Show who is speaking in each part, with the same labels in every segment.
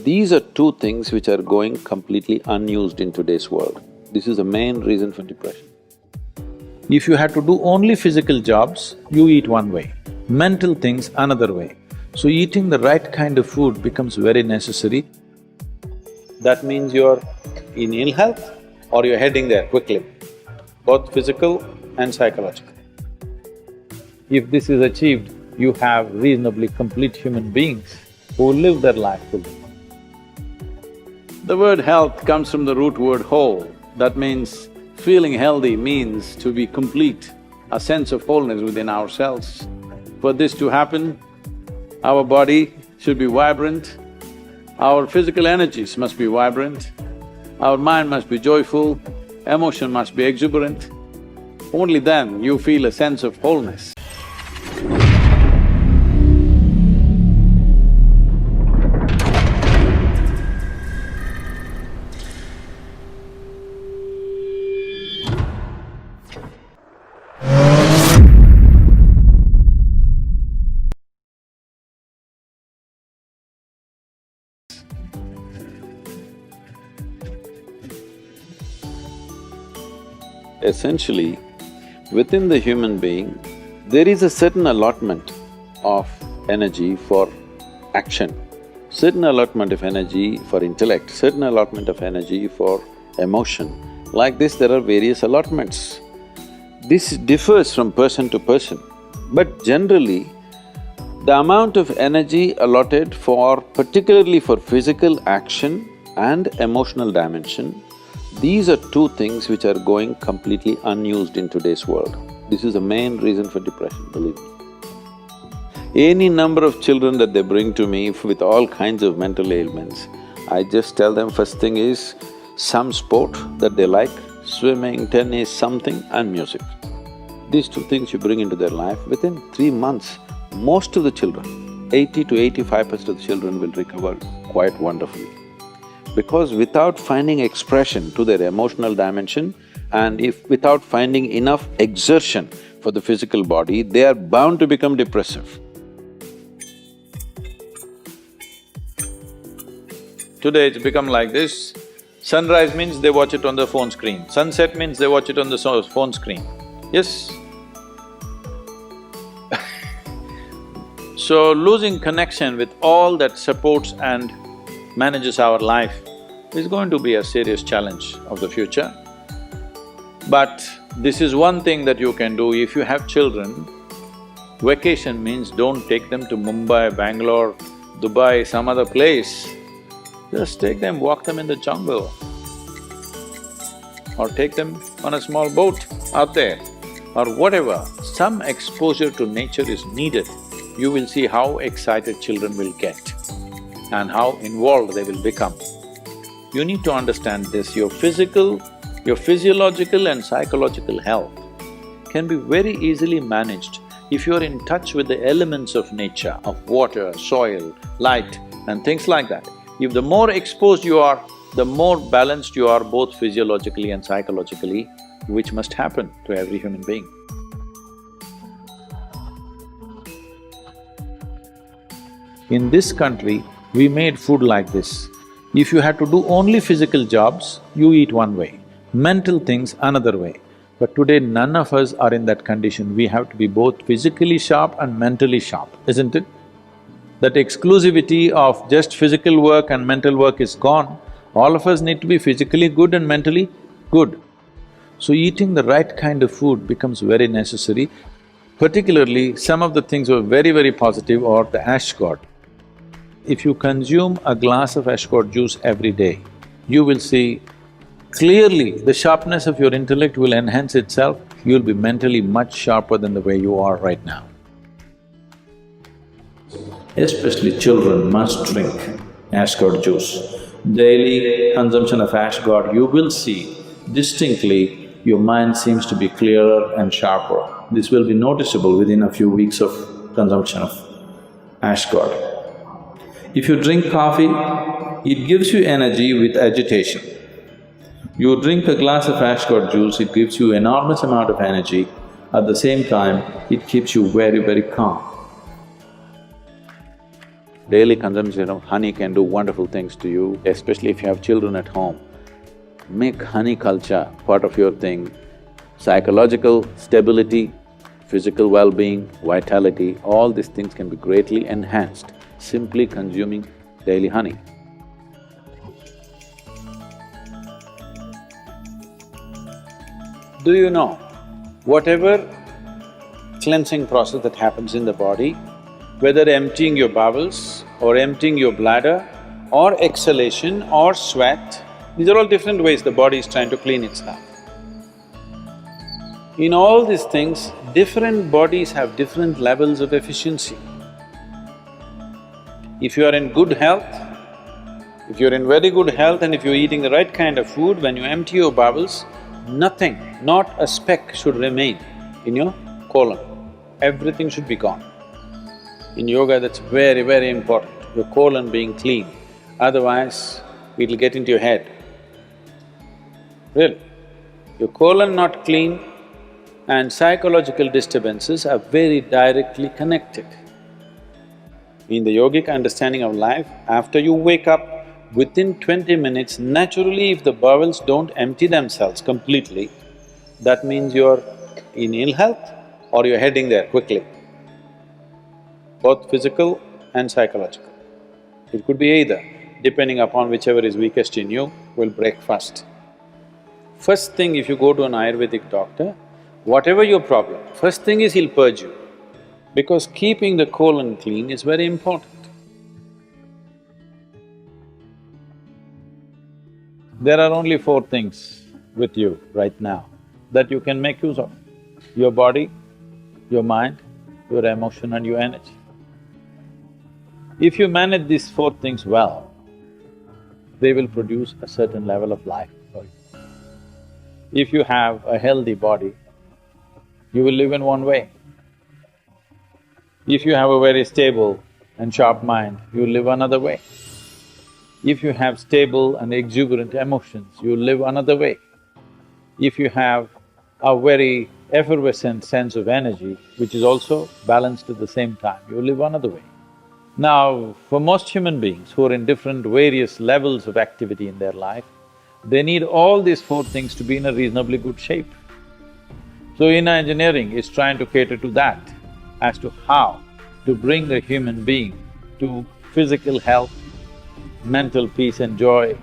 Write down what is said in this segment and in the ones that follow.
Speaker 1: These are two things which are going completely unused in today's world. This is the main reason for depression.
Speaker 2: If you had to do only physical jobs, you eat one way, mental things another way. So eating the right kind of food becomes very necessary.
Speaker 1: That means you're in ill health or you're heading there quickly, both physical and psychological.
Speaker 2: If this is achieved, you have reasonably complete human beings who live their life fully.
Speaker 1: The word health comes from the root word whole. That means feeling healthy means to be complete, a sense of wholeness within ourselves. For this to happen, our body should be vibrant, our physical energies must be vibrant, our mind must be joyful, emotion must be exuberant. Only then you feel a sense of wholeness. Essentially, within the human being, there is a certain allotment of energy for action, certain allotment of energy for intellect, certain allotment of energy for emotion. Like this, there are various allotments. This differs from person to person, but generally, the amount of energy allotted for… particularly for physical action and emotional dimension, these are two things which are going completely unused in today's world. This is the main reason for depression, believe me. Any number of children that they bring to me with all kinds of mental ailments, I just tell them first thing is some sport that they like, swimming, tennis, something, and music. These two things you bring into their life, within 3 months, most of the children, 80 to 85% of the children will recover quite wonderfully. Because without finding expression to their emotional dimension and if without finding enough exertion for the physical body, they are bound to become depressive. Today it's become like this, sunrise means they watch it on the phone screen, sunset means they watch it on the phone screen, yes? So losing connection with all that supports and manages our life is going to be a serious challenge of the future. But this is one thing that you can do. If you have children, vacation means don't take them to Mumbai, Bangalore, Dubai, some other place. Just take them, walk them in the jungle, or take them on a small boat out there, or whatever. Some exposure to nature is needed. You will see how excited children will get and how involved they will become. You need to understand this, your physiological and psychological health can be very easily managed if you're in touch with the elements of nature, of water, soil, light and things like that. If the more exposed you are, the more balanced you are both physiologically and psychologically, which must happen to every human being.
Speaker 2: In this country, we made food like this. If you had to do only physical jobs, you eat one way, mental things another way. But today none of us are in that condition. We have to be both physically sharp and mentally sharp, isn't it? That exclusivity of just physical work and mental work is gone. All of us need to be physically good and mentally good. So eating the right kind of food becomes very necessary. Particularly, some of the things were very positive are the ash god. If you consume a glass of ash god juice every day, you will see clearly the sharpness of your intellect will enhance itself, you'll be mentally much sharper than the way you are right now. Especially children must drink ash god juice. Daily consumption of ash god, you will see distinctly your mind seems to be clearer and sharper. This will be noticeable within a few weeks of consumption of ash god. If you drink coffee, it gives you energy with agitation. You drink a glass of ash god juice, it gives you enormous amount of energy. At the same time, it keeps you very calm.
Speaker 1: daily consumption of honey can do wonderful things to you, especially if you have children at home. Make honey culture part of your thing. Psychological stability, physical well-being, vitality, all these things can be greatly enhanced simply consuming daily honey. Do you know, whatever cleansing process that happens in the body, whether emptying your bowels or emptying your bladder or exhalation or sweat, these are all different ways the body is trying to clean itself. In all these things, different bodies have different levels of efficiency. If you are in good health, if you're in very good health and if you're eating the right kind of food, when you empty your bowels, nothing, not a speck should remain in your colon. Everything should be gone. In yoga, that's very, very important, your colon being clean, otherwise it'll get into your head. Really, your colon not clean and psychological disturbances are very directly connected. In the yogic understanding of life, after you wake up, within 20 minutes, naturally if the bowels don't empty themselves completely, that means you're in ill health or you're heading there quickly, both physical and psychological. It could be either, depending upon whichever is weakest in you, will break first. First thing, if you go to an Ayurvedic doctor, whatever your problem, first thing is he'll purge you, because keeping the colon clean is very important. There are only four things with you right now that you can make use of: your body, your mind, your emotion and your energy. If you manage these four things well, they will produce a certain level of life for you. If you have a healthy body, you will live in one way. If you have a very stable and sharp mind, you will live another way. If you have stable and exuberant emotions, you live another way. If you have a very effervescent sense of energy, which is also balanced at the same time, you live another way. Now, for most human beings who are in different various levels of activity in their life, they need all these four things to be in a reasonably good shape. So inner engineering is trying to cater to that, as to how to bring the human being to physical health, mental peace and joy,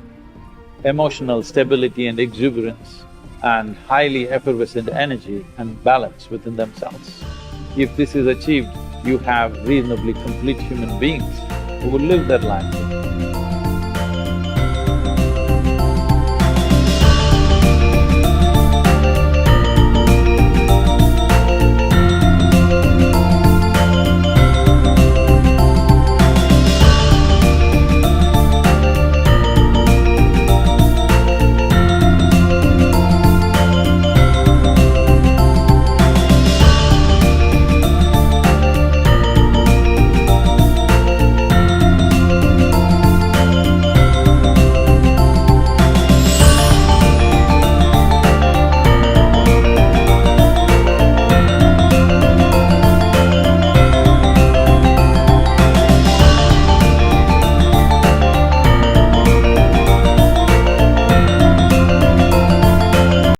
Speaker 1: emotional stability and exuberance, and highly effervescent energy and balance within themselves. If this is achieved, you have reasonably complete human beings who will live their life